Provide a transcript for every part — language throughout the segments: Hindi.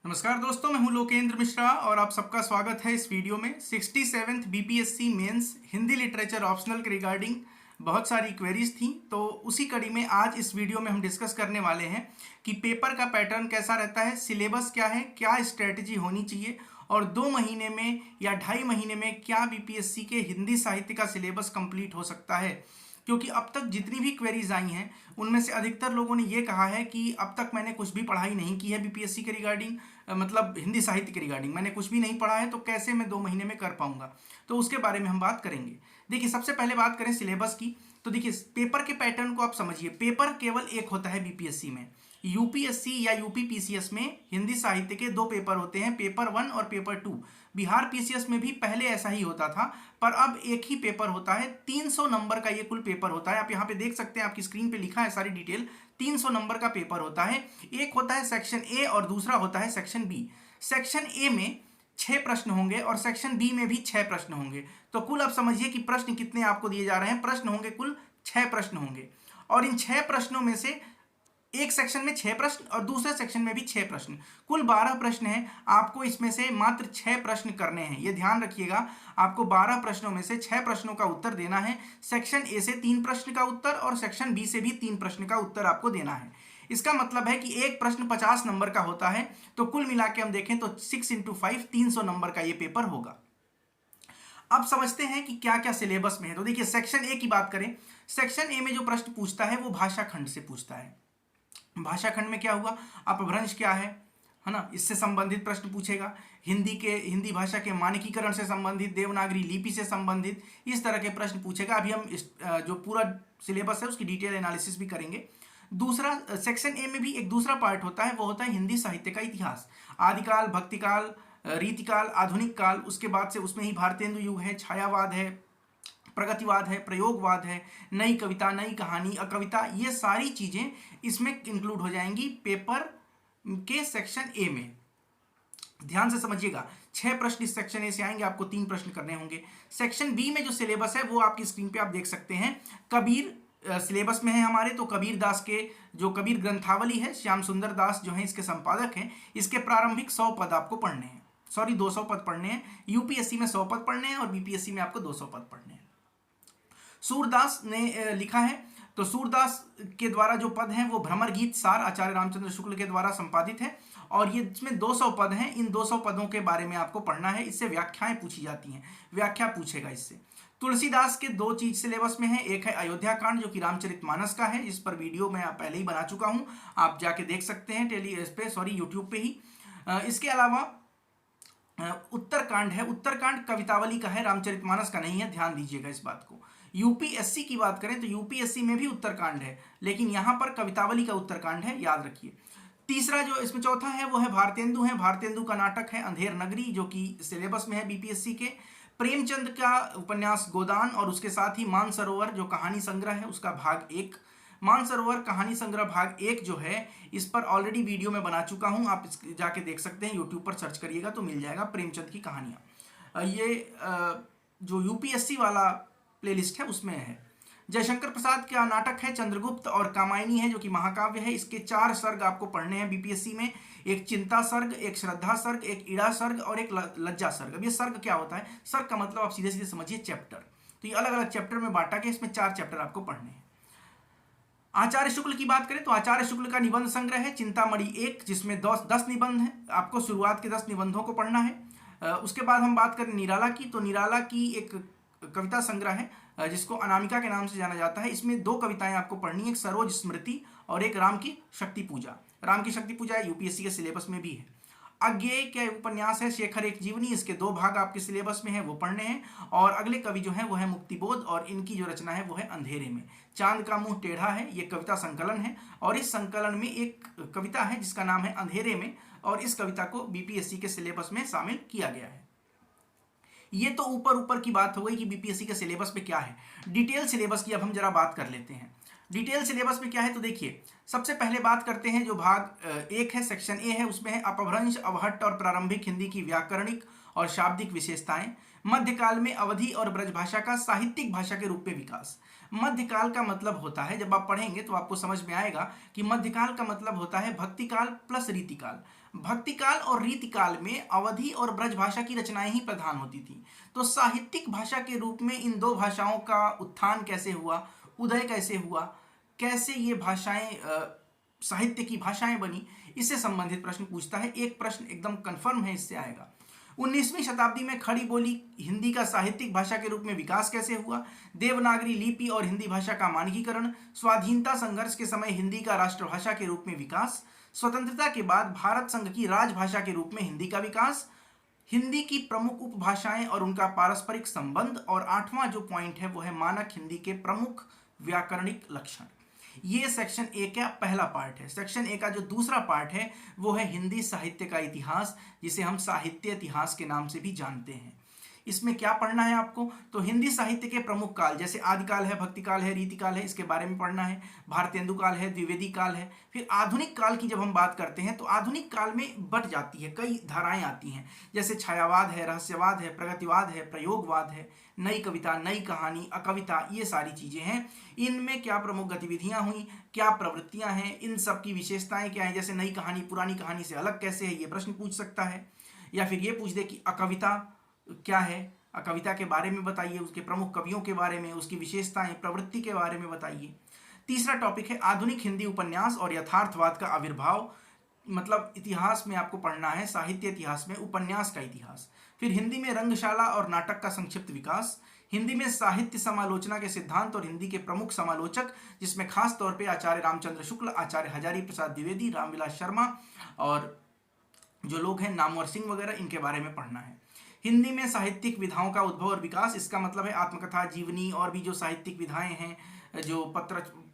नमस्कार दोस्तों, मैं हूं लोकेंद्र मिश्रा और आप सबका स्वागत है इस वीडियो में। 67th BPSC mains Hindi literature optional के रिगार्डिंग बहुत सारी क्वेरीज थी, तो उसी कड़ी में आज इस वीडियो में हम डिस्कस करने वाले हैं कि पेपर का पैटर्न कैसा रहता है, सिलेबस क्या है, क्या स्ट्रेटजी होनी चाहिए और 2 महीने में या 2.5 महीने में क्या बीपीएससी के हिंदी साहित्य का सिलेबस कंप्लीट हो सकता है। क्योंकि अब तक जितनी भी क्वेरीज आई हैं उनमें से अधिकतर लोगों ने ये कहा है कि अब तक मैंने कुछ भी पढ़ाई नहीं की है बीपीएससी के रिगार्डिंग, मतलब हिंदी साहित्य के रिगार्डिंग मैंने कुछ भी नहीं पढ़ा है, तो कैसे मैं 2 महीने में कर पाऊंगा। तो उसके बारे में हम बात करेंगे। देखिए, सबसे पहले बात करें सिलेबस की, तो देखिए पेपर के पैटर्न को आप समझिए। पेपर केवल एक होता है बीपीएससी में। यूपीएससी या यूपी पीसीएस में हिंदी साहित्य के 2 पेपर होते हैं, पेपर 1 और पेपर 2। बिहार पीसीएस में भी पहले ऐसा ही होता था, पर अब एक ही पेपर होता है। 300 नंबर का ये कुल पेपर होता है। आप यहाँ पे देख सकते हैं, आपकी स्क्रीन पे लिखा है सारी डिटेल। 300 नंबर का पेपर होता है। एक होता है सेक्शन ए और दूसरा होता है सेक्शन बी। सेक्शन ए में 6 प्रश्न होंगे और सेक्शन बी में भी 6 प्रश्न होंगे। तो कुल आप समझिए कि प्रश्न कितने आपको दिए जा रहे हैं। प्रश्न होंगे कुल 6 प्रश्न होंगे और इन 6 प्रश्नों में से एक सेक्शन में 6 प्रश्न और दूसरे सेक्शन में भी 6 प्रश्न, कुल 12 प्रश्न हैं। आपको इसमें से मात्र 6 प्रश्न करने हैं, ये ध्यान रखिएगा। आपको 12 प्रश्नों में से 6 प्रश्नों का उत्तर देना है। सेक्शन ए से 3 प्रश्न का उत्तर और सेक्शन बी से भी 3 प्रश्न का उत्तर आपको देना है। इसका मतलब है कि एक प्रश्न 50 नंबर का होता है, तो कुल मिला के हम देखें तो 6 × 5 300 नंबर का ये पेपर होगा। अब समझते हैं कि क्या क्या सिलेबस में है। तो देखिए, सेक्शन ए की बात करें। सेक्शन ए में जो प्रश्न पूछता है वो भाषा खंड से पूछता है। भाषा खंड में क्या हुआ, अपभ्रंश क्या है ना, इससे संबंधित प्रश्न पूछेगा। हिंदी भाषा के मानकीकरण से संबंधित, देवनागरी लिपि से संबंधित इस तरह के प्रश्न पूछेगा। अभी हम जो पूरा सिलेबस है उसकी डिटेल एनालिसिस भी करेंगे। दूसरा, सेक्शन ए में भी एक दूसरा पार्ट होता है, वो होता है हिंदी साहित्य का इतिहास। आदिकाल, भक्तिकाल, रीतिकाल, आधुनिक काल, उसके बाद से उसमें ही भारतेंदु युग है, छायावाद है, प्रगतिवाद है, प्रयोगवाद है, नई कविता, नई कहानी, अकविता, ये सारी चीजें इसमें इंक्लूड हो जाएंगी पेपर के सेक्शन ए में। ध्यान से समझिएगा, 6 प्रश्न इस सेक्शन ए से आएंगे, आपको 3 प्रश्न करने होंगे। सेक्शन बी में जो सिलेबस है वो आपकी स्क्रीन पे आप देख सकते हैं। कबीर सिलेबस में है हमारे, तो कबीर दास के जो कबीर ग्रंथावली है, श्याम सुंदर दास जो है इसके संपादक हैं, इसके प्रारंभिक 100 पद आपको पढ़ने हैं। सॉरी, 200 पद पढ़ने हैं। यूपीएससी में 100 पद पढ़ने हैं और बीपीएससी में आपको 200 पद पढ़ने हैं। सूरदास ने लिखा है, तो सूरदास के द्वारा जो पद हैं वो भ्रमर गीत सार आचार्य रामचंद्र शुक्ल के द्वारा संपादित है और ये इसमें 200 पद हैं। इन 200 पदों के बारे में आपको पढ़ना है। इससे व्याख्याएं पूछी जाती हैं, व्याख्या पूछेगा इससे। तुलसीदास के 2 चीज सिलेबस में है। एक है अयोध्या कांड जो कि रामचरितमानस का है, इस पर वीडियो मैं पहले ही बना चुका हूं, आप जाके देख सकते हैं यूट्यूब पे ही। इसके अलावा उत्तरकांड है। उत्तरकांड कवितावली का है, रामचरितमानस का नहीं है, ध्यान दीजिएगा इस बात को। यूपीएससी की बात करें तो यूपीएससी में भी उत्तरकांड है, लेकिन यहां पर कवितावली का उत्तरकांड है, याद रखिए। तीसरा जो इसमें चौथा है वो है भारतेंदु है। भारतेंदु का नाटक है अंधेर नगरी जो कि सिलेबस में है बीपीएससी के। प्रेमचंद का उपन्यास गोदान और उसके साथ ही मानसरोवर जो कहानी संग्रह है उसका भाग 1। मानसरोवर कहानी संग्रह भाग 1 जो है, इस पर ऑलरेडी वीडियो में बना चुका हूं, आप जाके देख सकते हैं, यूट्यूब पर सर्च करिएगा तो मिल जाएगा प्रेमचंद की कहानियां। ये जो यूपीएससी वाला प्लेलिस्ट है उसमें है। जयशंकर प्रसाद का नाटक है चंद्रगुप्त और कामायनी है जो कि महाकाव्य है। इसके 4 सर्ग आपको पढ़ने हैं बीपीएससी में। एक चिंता सर्ग, एक श्रद्धा सर्ग, एक इड़ा सर्ग और एक लज्जा सर्ग। अब ये सर्ग क्या होता है, सर्ग का मतलब आप सीधे सीधे समझिए चैप्टर। तो ये अलग अलग चैप्टर में बांटा गया, इसमें 4 चैप्टर आपको पढ़ने हैं। आचार्य शुक्ल की बात करें तो आचार्य शुक्ल का निबंध संग्रह है चिंतामणि 1, जिसमें 10 निबंध हैं। आपको शुरुआत के 10 निबंधों को पढ़ना है। उसके बाद हम बात करें निराला की, तो निराला की एक कविता संग्रह है जिसको अनामिका के नाम से जाना जाता है। इसमें 2 कविताएं आपको पढ़नी है, एक सरोज स्मृति और एक राम की शक्ति पूजा। राम की शक्ति पूजा यूपीएससी के सिलेबस में भी है। अज्ञेय के उपन्यास है शेखर एक जीवनी, इसके 2 भाग आपके सिलेबस में है, वो पढ़ने हैं। और अगले कवि जो है वो है मुक्तिबोध और इनकी जो रचना है वो है अंधेरे में। चांद का मुंह टेढ़ा है, ये कविता संकलन है और इस संकलन में एक कविता है जिसका नाम है अंधेरे में और इस कविता को बीपीएससी के सिलेबस में शामिल किया गया है। ये तो ऊपर की बात हो गई कि बीपीएससी के सिलेबस में क्या है। डिटेल सिलेबस की अब हम जरा बात कर लेते हैं। डिटेल सिलेबस में क्या है, तो देखिए सबसे पहले बात करते हैं जो भाग 1 है, सेक्शन ए है, उसमें है अपभ्रंश, अवहट्ट और प्रारंभिक हिंदी की व्याकरणिक और शाब्दिक विशेषताएं। मध्यकाल में अवधी और ब्रज भाषा का साहित्यिक भाषा के रूप में विकास। मध्यकाल का मतलब होता है, जब आप पढ़ेंगे तो आपको समझ में आएगा कि मध्यकाल का मतलब होता है भक्तिकाल प्लस रीतिकाल। भक्तिकाल और रीतिकाल में अवधी और ब्रज भाषा की रचनाएं ही प्रधान होती थी। तो साहित्यिक भाषा के रूप में इन दो भाषाओं का उत्थान कैसे हुआ, उदय कैसे हुआ, कैसे ये भाषाएं साहित्य की भाषाएं बनी, इससे संबंधित प्रश्न पूछता है। एक प्रश्न एकदम कंफर्म है, इससे आएगा। 19वीं शताब्दी में खड़ी बोली हिंदी का साहित्यिक भाषा के रूप में विकास कैसे हुआ। देवनागरी लिपि और हिंदी भाषा का मानकीकरण। स्वाधीनता संघर्ष के समय हिंदी का राष्ट्रभाषा के रूप में विकास। स्वतंत्रता के बाद भारत संघ की राजभाषा के रूप में हिंदी का विकास। हिंदी की प्रमुख उपभाषाएं और उनका पारस्परिक संबंध। और 8वां जो पॉइंट है वो है मानक हिंदी के प्रमुख व्याकरणिक लक्षण। ये सेक्शन ए का पहला पार्ट है। सेक्शन ए का जो दूसरा पार्ट है वो है हिंदी साहित्य का इतिहास, जिसे हम साहित्य इतिहास के नाम से भी जानते हैं। इसमें क्या पढ़ना है आपको, तो हिंदी साहित्य के प्रमुख काल, जैसे आदिकाल है, भक्तिकाल है, रीतिकाल है, इसके बारे में पढ़ना है। भारतेंदु काल है, द्विवेदी काल है। फिर आधुनिक काल की जब हम बात करते हैं तो आधुनिक काल में बट जाती है, कई धाराएं आती हैं, जैसे छायावाद है, रहस्यवाद है, प्रगतिवाद है, प्रयोगवाद है, नई कविता, नई कहानी, अकविता, ये सारी चीजें हैं। इनमें क्या प्रमुख गतिविधियां हुई, क्या प्रवृत्तियां हैं, इन सब की विशेषताएं क्या है। जैसे नई कहानी पुरानी कहानी से अलग कैसे है, ये प्रश्न पूछ सकता है। या फिर ये पूछ दे कि अकविता क्या है, कविता के बारे में बताइए, उसके प्रमुख कवियों के बारे में, उसकी विशेषताएं, प्रवृत्ति के बारे में बताइए। तीसरा टॉपिक है आधुनिक हिंदी उपन्यास और यथार्थवाद का आविर्भाव। मतलब इतिहास में आपको पढ़ना है, साहित्य इतिहास में उपन्यास का इतिहास। फिर हिंदी में रंगशाला और नाटक का संक्षिप्त विकास। हिंदी में साहित्य समालोचना के सिद्धांत और हिंदी के प्रमुख समालोचक, जिसमें खास तौर पे आचार्य रामचंद्र शुक्ल, आचार्य हजारी प्रसाद द्विवेदी, रामविलास शर्मा और जो लोग हैं नामवर सिंह वगैरह, इनके बारे में पढ़ना है। हिंदी में साहित्यिक विधाओं का उद्भव और विकास, इसका मतलब है आत्मकथा, जीवनी और भी जो साहित्यिक विधाएं हैं, जो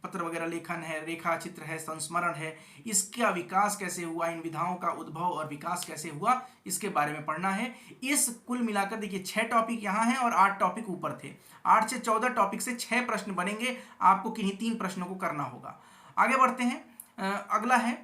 पत्र वगैरह लेखन है, रेखा चित्र है, संस्मरण है, इसका विकास कैसे हुआ, इन विधाओं का उद्भव और विकास कैसे हुआ, इसके बारे में पढ़ना है। इस कुल मिलाकर देखिए 6 टॉपिक यहाँ हैं और 8 टॉपिक ऊपर थे। 8 से 14 टॉपिक से 6 प्रश्न बनेंगे, आपको किन्हीं 3 प्रश्नों को करना होगा। आगे बढ़ते हैं। अगला है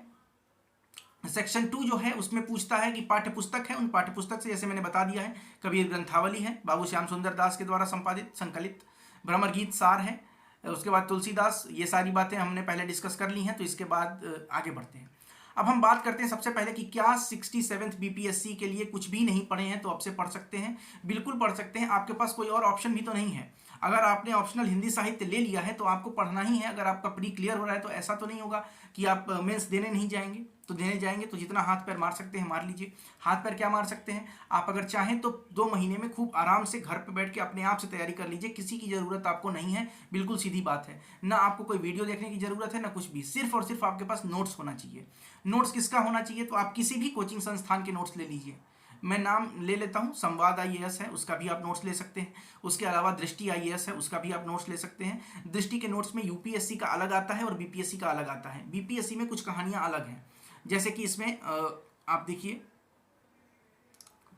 सेक्शन 2 जो है, उसमें पूछता है कि पाठ्य पुस्तक है, उन पाठ्य पुस्तक से जैसे मैंने बता दिया है, कबीर ग्रंथावली है, बाबू श्याम सुंदर दास के द्वारा संपादित संकलित, भ्रमर गीत सार है, उसके बाद तुलसीदास, ये सारी बातें हमने पहले डिस्कस कर ली हैं। तो इसके बाद आगे बढ़ते हैं। अब हम बात करते हैं सबसे पहले कि क्या 67th बीपीएससी के लिए कुछ भी नहीं पढ़े हैं तो अब से पढ़ सकते हैं। बिल्कुल पढ़ सकते हैं, आपके पास कोई और ऑप्शन भी तो नहीं है। अगर आपने ऑप्शनल हिंदी साहित्य ले लिया है तो आपको पढ़ना ही है। अगर आपका प्री क्लियर हो रहा है तो ऐसा तो नहीं होगा कि आप मेंस देने नहीं जाएंगे, तो देने जाएंगे तो जितना हाथ पैर मार सकते हैं मार लीजिए। हाथ पैर क्या मार सकते हैं, आप अगर चाहें तो 2 महीने में खूब आराम से घर पर बैठ के अपने आप से तैयारी कर लीजिए। किसी की ज़रूरत आपको नहीं है, बिल्कुल सीधी बात है। ना आपको कोई वीडियो देखने की ज़रूरत है, ना कुछ भी, सिर्फ और सिर्फ आपके पास नोट्स होना चाहिए। नोट्स किसका होना चाहिए, तो आप किसी भी कोचिंग संस्थान के नोट्स ले लीजिए। मैं नाम ले लेता हूं, संवाद आईएएस है, उसका भी आप नोट्स ले सकते हैं। उसके अलावा दृष्टि आईएएस है, उसका भी आप नोट्स ले सकते हैं। दृष्टि के नोट्स में यूपीएससी का अलग आता है और बीपीएससी का अलग आता है। बीपीएससी में कुछ कहानियां अलग हैं, जैसे कि इसमें आप देखिए,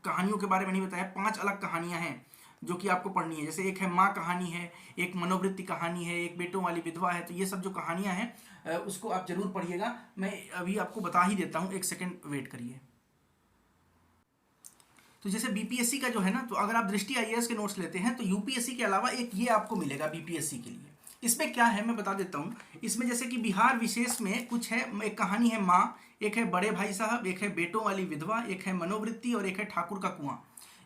कहानियों के बारे में नहीं बताया, 5 अलग कहानियां हैं जो कि आपको पढ़नी है। जैसे एक है माँ कहानी है, एक मनोवृत्ति कहानी है, एक बेटों वाली विधवा है। तो ये सब जो कहानियां हैं उसको आप जरूर पढ़िएगा। मैं अभी आपको बता ही देता हूँ, एक सेकेंड वेट करिए। तो जैसे बीपीएससी का जो है ना, तो अगर आप दृष्टि आईएएस के नोट्स लेते हैं तो यूपीएससी के अलावा एक ये आपको मिलेगा बीपीएससी के लिए। इसमें क्या है मैं बता देता हूँ। इसमें जैसे कि बिहार विशेष में कुछ है, एक कहानी है माँ, एक है बड़े भाई साहब, एक है बेटों वाली विधवा, एक है मनोवृत्ति और एक है ठाकुर का कुआं।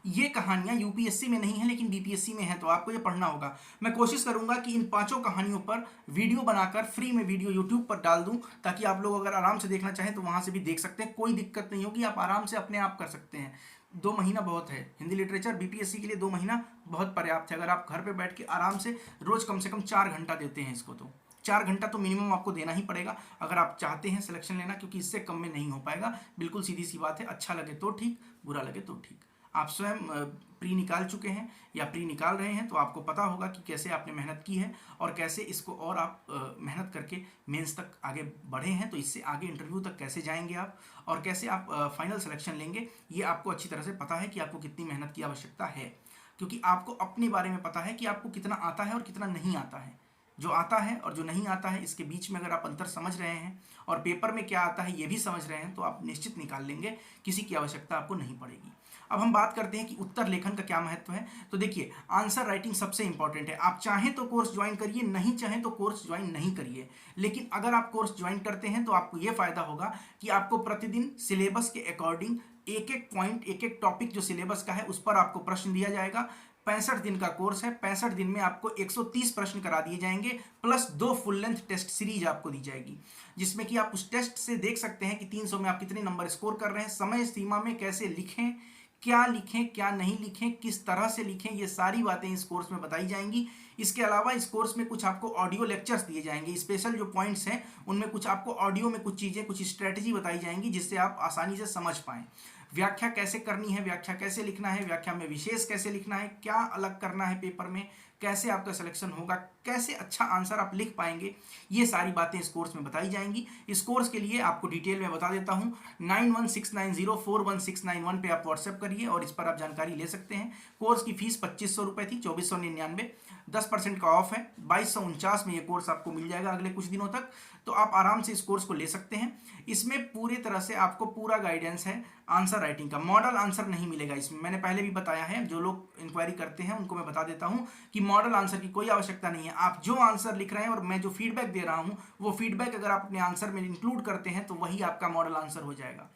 ये कहानियां यूपीएससी में नहीं है लेकिन बीपीएससी में है, तो आपको ये पढ़ना होगा। मैं कोशिश करूंगा कि इन 5 कहानियों पर वीडियो बनाकर फ्री में वीडियो यूट्यूब पर डाल दूं, ताकि आप लोग अगर आराम से देखना चाहें तो वहां से भी देख सकते हैं। कोई दिक्कत नहीं होगी, आप आराम से अपने आप कर सकते हैं। 2 महीना बहुत है, हिंदी लिटरेचर बीपीएससी के लिए 2 महीना बहुत पर्याप्त है। अगर आप घर पे बैठ के आराम से रोज कम से कम 4 घंटा देते हैं इसको, तो 4 घंटा तो मिनिमम आपको देना ही पड़ेगा अगर आप चाहते हैं सिलेक्शन लेना, क्योंकि इससे कम में नहीं हो पाएगा। बिल्कुल सीधी सी बात है, अच्छा लगे तो ठीक, बुरा लगे तो ठीक। आप स्वयं प्री निकाल चुके हैं या प्री निकाल रहे हैं तो आपको पता होगा कि कैसे आपने मेहनत की है और कैसे इसको और आप मेहनत करके मेंस तक आगे बढ़े हैं। तो इससे आगे इंटरव्यू तक कैसे जाएंगे आप और कैसे आप फाइनल सिलेक्शन लेंगे, ये आपको अच्छी तरह से पता है कि आपको कितनी मेहनत की आवश्यकता है, क्योंकि आपको अपने बारे में पता है कि आपको कितना आता है और कितना नहीं आता है। जो आता है और जो नहीं आता है इसके बीच में अगर आप अंतर समझ रहे हैं और पेपर में क्या आता है ये भी समझ रहे हैं तो आप निश्चित निकाल लेंगे, किसी की आवश्यकता आपको नहीं पड़ेगी। अब हम बात करते हैं कि उत्तर लेखन का क्या महत्व है। तो देखिए, आंसर राइटिंग सबसे इंपॉर्टेंट है। आप चाहें तो कोर्स ज्वाइन करिए, नहीं चाहें तो कोर्स ज्वाइन नहीं करिए, लेकिन अगर आप कोर्स ज्वाइन करते हैं तो आपको यह फायदा होगा कि आपको प्रतिदिन सिलेबस के अकॉर्डिंग एक एक पॉइंट, एक एक टॉपिक जो सिलेबस का है उस पर आपको प्रश्न दिया जाएगा। 65 दिन का कोर्स है, 65 दिन में आपको 130 प्रश्न करा दिए जाएंगे, plus 2 full length test series आपको दी जाएगी, जिसमें कि आप उस टेस्ट से देख सकते हैं कि 300 में आप कितने नंबर स्कोर कर रहे हैं, समय सीमा में कैसे लिखें, क्या लिखें क्या नहीं लिखें, किस तरह से लिखें, ये सारी बातें इस कोर्स में बताई जाएंगी। इसके अलावा इस कोर्स में कुछ आपको ऑडियो लेक्चर्स दिए जाएंगे, स्पेशल जो पॉइंट्स हैं उनमें कुछ आपको ऑडियो में कुछ चीज़ें, कुछ स्ट्रेटजी बताई जाएंगी जिससे आप आसानी से समझ पाएँ। व्याख्या कैसे करनी है, व्याख्या कैसे लिखना है, व्याख्या में विशेष कैसे लिखना है, क्या अलग करना है पेपर में, कैसे आपका सिलेक्शन होगा, कैसे अच्छा आंसर आप लिख पाएंगे, ये सारी बातें इस कोर्स में बताई जाएंगी। इस कोर्स के लिए आपको डिटेल में बता देता हूँ, 9169041691 पे आप व्हाट्सएप करिए और इस पर आप जानकारी ले सकते हैं। कोर्स की फीस 2500 रुपये थी, 2499, 10% का ऑफ है, 2249 में ये कोर्स आपको मिल जाएगा अगले कुछ दिनों तक। तो आप आराम से इस कोर्स को ले सकते हैं। इसमें पूरी तरह से आपको पूरा गाइडेंस है आंसर राइटिंग का। मॉडल आंसर नहीं मिलेगा इसमें, मैंने पहले भी बताया है, जो लोग इंक्वायरी करते हैं उनको मैं बता देता हूं कि मॉडल आंसर की कोई आवश्यकता नहीं है। आप जो आंसर लिख रहे हैं और मैं जो फीडबैक दे रहा हूं वो फीडबैक अगर आप अपने आंसर में इंक्लूड करते हैं तो वही आपका मॉडल आंसर हो जाएगा।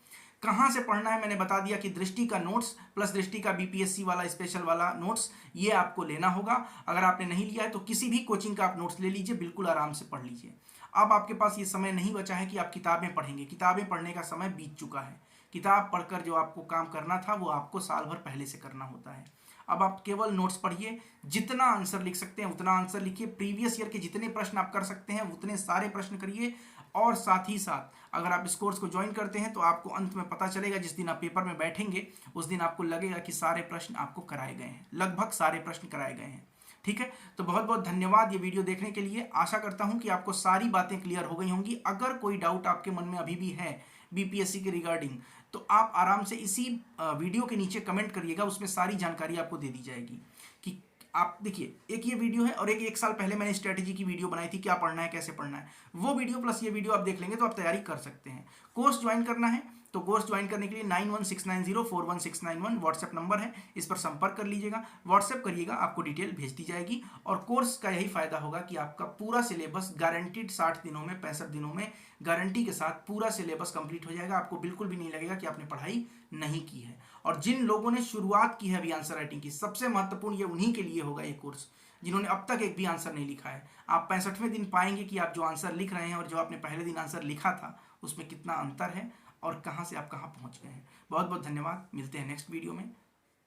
कहाँ से पढ़ना है मैंने बता दिया कि दृष्टि का नोट्स प्लस दृष्टि का बीपीएससी वाला स्पेशल वाला नोट्स ये आपको लेना होगा। अगर आपने नहीं लिया है तो किसी भी कोचिंग का आप नोट्स ले लीजिए, बिल्कुल आराम से पढ़ लीजिए। अब आपके पास ये समय नहीं बचा है कि आप किताबें पढ़ेंगे, किताबें पढ़ने का समय बीत चुका है। किताब पढ़कर जो आपको काम करना था वो आपको साल भर पहले से करना होता है। अब आप केवल नोट्स पढ़िए, जितना आंसर लिख सकते हैं उतना आंसर लिखिए, प्रीवियस ईयर के जितने प्रश्न आप कर सकते हैं उतने सारे प्रश्न करिए। और साथ ही साथ अगर आप इस कोर्स को ज्वाइन करते हैं तो आपको अंत में पता चलेगा, जिस दिन आप पेपर में बैठेंगे उस दिन आपको लगेगा कि सारे प्रश्न आपको कराए गए हैं, लगभग सारे प्रश्न कराए गए हैं। ठीक है, तो बहुत बहुत धन्यवाद ये वीडियो देखने के लिए। आशा करता हूं कि आपको सारी बातें क्लियर हो गई होंगी। अगर कोई डाउट आपके मन में अभी भी है बीपीएससी के रिगार्डिंग तो आप आराम से इसी वीडियो के नीचे कमेंट करिएगा, उसमें सारी जानकारी आपको दे दी जाएगी। कि आप देखिए, एक ये वीडियो है और एक साल पहले मैंने स्ट्रेटेजी की वीडियो बनाई थी, क्या पढ़ना है कैसे पढ़ना है, वो वीडियो प्लस ये वीडियो आप देख लेंगे तो आप तैयारी कर सकते हैं। कोर्स ज्वाइन करना है तो कोर्स ज्वाइन करने के लिए 9169041691 व्हाट्सएप नंबर है, इस पर संपर्क कर लीजिएगा, व्हाट्सएप करिएगा, आपको डिटेल भेज दी जाएगी। और कोर्स का यही फायदा होगा कि आपका पूरा सिलेबस गारंटीड 60 दिनों में, 65 दिनों में गारंटी के साथ पूरा सिलेबस कंप्लीट हो जाएगा। आपको बिल्कुल भी नहीं लगेगा कि आपने पढ़ाई नहीं की है। और जिन लोगों ने शुरुआत की है अभी आंसर राइटिंग की, सबसे महत्वपूर्ण ये उन्हीं के लिए होगा ये कोर्स, जिन्होंने अब तक एक भी आंसर नहीं लिखा है। आप 65वें दिन पाएंगे कि आप जो आंसर लिख रहे हैं और जो आपने पहले दिन आंसर लिखा था उसमें कितना अंतर है और कहाँ से आप कहाँ पहुँच गए हैं। बहुत बहुत धन्यवाद, मिलते हैं नेक्स्ट वीडियो में।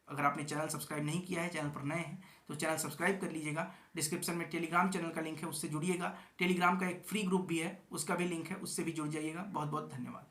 अगर आपने चैनल सब्सक्राइब नहीं किया है, चैनल पर नए हैं तो चैनल सब्सक्राइब कर लीजिएगा। डिस्क्रिप्शन में टेलीग्राम चैनल का लिंक है, उससे जुड़िएगा। टेलीग्राम का एक फ्री ग्रुप भी है, उसका भी लिंक है, उससे भी जुड़ जाइएगा। बहुत बहुत धन्यवाद।